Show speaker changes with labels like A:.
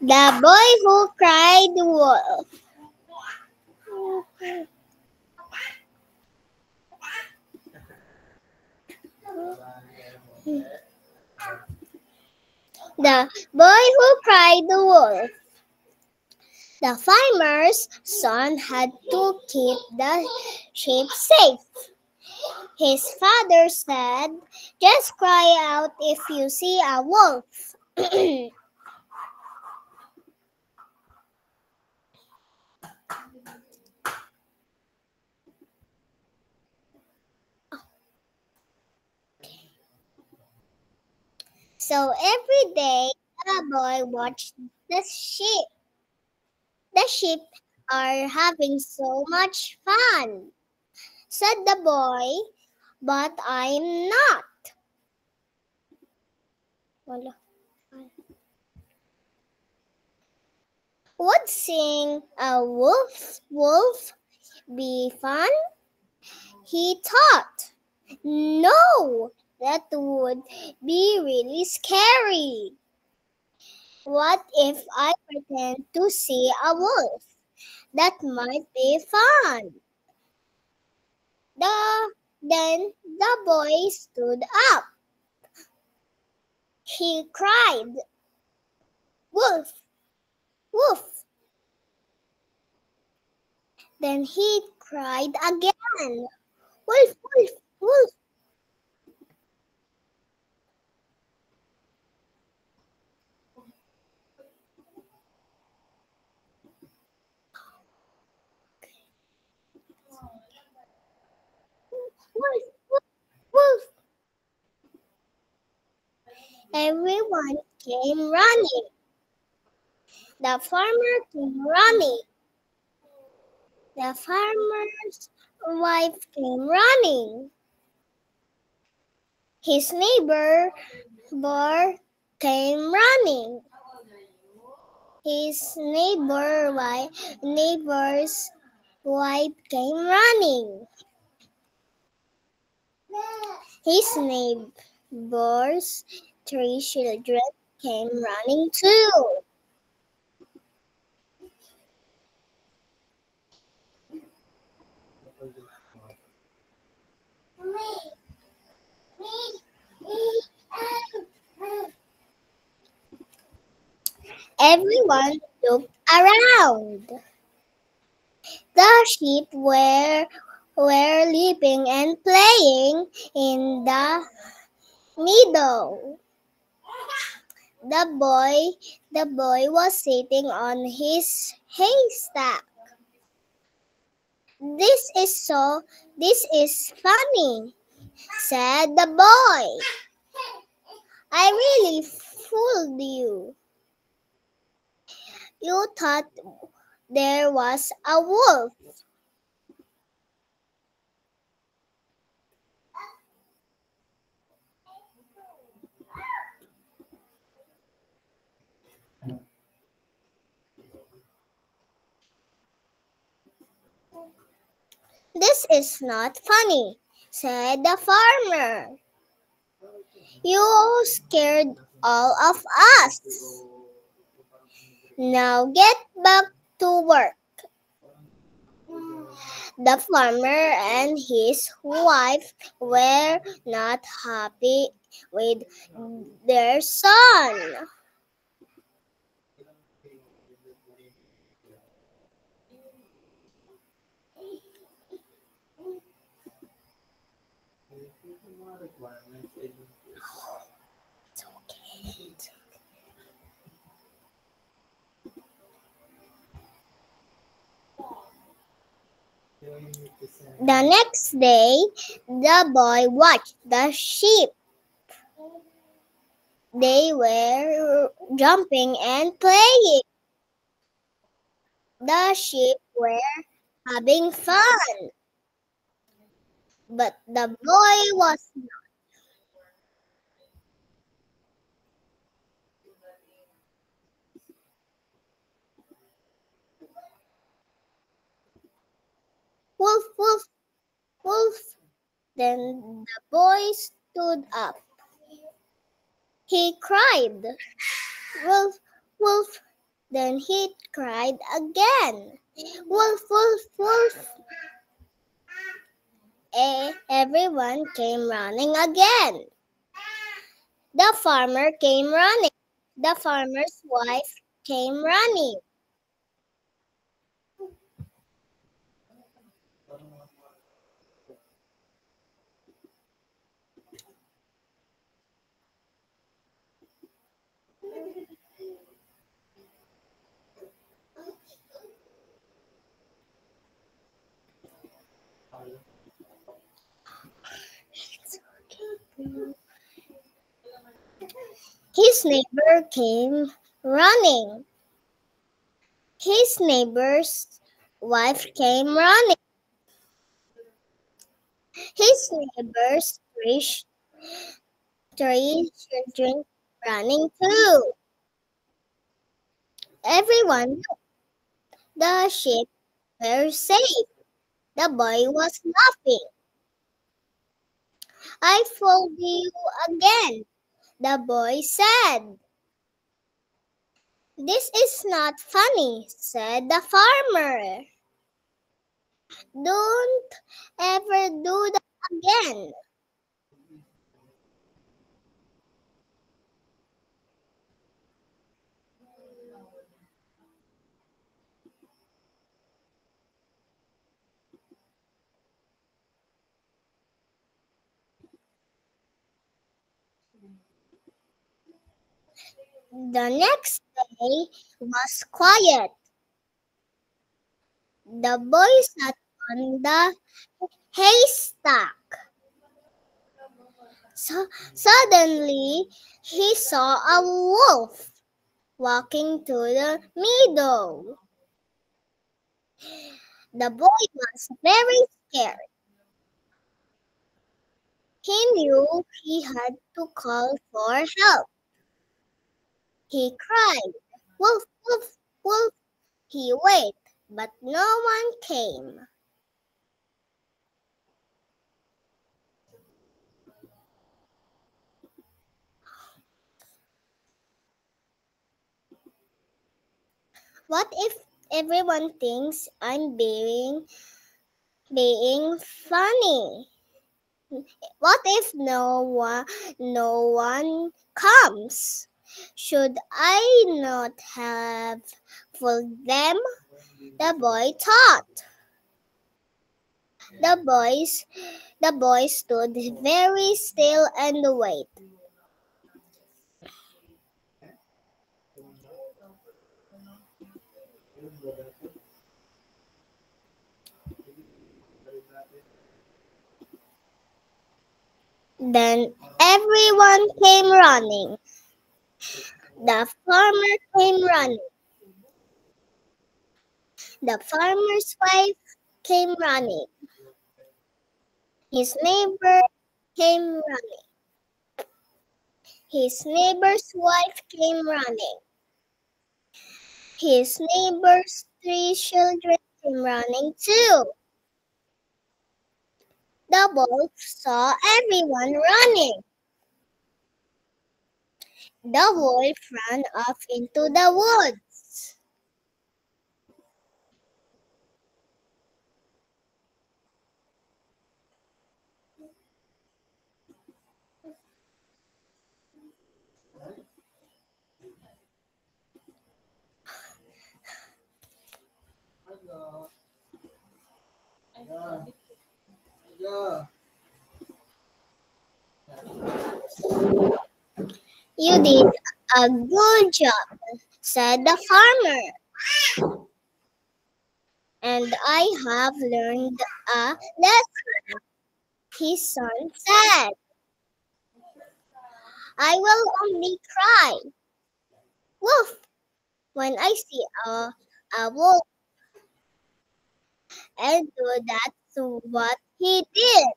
A: The boy who cried wolf. The boy who cried wolf. The farmer's son had to keep the sheep safe. His father said, "Just cry out if you see a wolf." So every day, the boy watched the sheep. The sheep are having so much fun, said the boy, but I'm not. Wala. Would seeing a wolf be fun? He thought. No, that would be really scary. What if I pretend to see a wolf? That might be fun. Then the boy stood up. He cried, "Wolf, wolf." Then he cried again, "Wolf, wolf, wolf." Wolf, wolf, wolf. Everyone came running. The farmer came running. The farmer's wife came running. His neighbor came running. His neighbor's wife came running. His neighbor's 3 children came running too. Everyone looked around. The sheep were leaping and playing in the meadow. The boy was sitting on his haystack. This is funny," said the boy. "I really fooled you. You thought there was a wolf." "This is not funny," said the farmer. "You scared all of us. Now get back to work." The farmer and his wife were not happy with their son. The next day, the boy watched the sheep. They were jumping and playing. The sheep were having fun, but the boy was wolf, wolf, wolf. Then the boy stood up. He cried, "Wolf, wolf. Then he cried again, wolf, wolf, wolf. Everyone came running again. The farmer came running. The farmer's wife came running. His neighbor came running. His neighbor's wife came running. His neighbor's three children running too. Everyone knew the sheep were safe. The boy was laughing. I fooled you again, the boy said. This is not funny, said the farmer. Don't ever do that again. The next day was quiet. The boy sat on the haystack. Suddenly, he saw a wolf walking to the meadow. The boy was very scared. He knew he had to call for help. He cried, wolf, wolf, wolf. He waited, but no one came. What if everyone thinks I'm being funny? What if no one comes? Should I not have fooled them? The boy thought. The boy stood very still and waited. Then everyone came running. The farmer came running. The farmer's wife came running. His neighbor came running. His neighbor's wife came running. His neighbor's three children came running too. The wolf saw everyone running. The wolf ran off into the woods. You did a good job, said the farmer. And I have learned a lesson, his son said. I will only cry, wolf, when I see a wolf. And so that's what he did.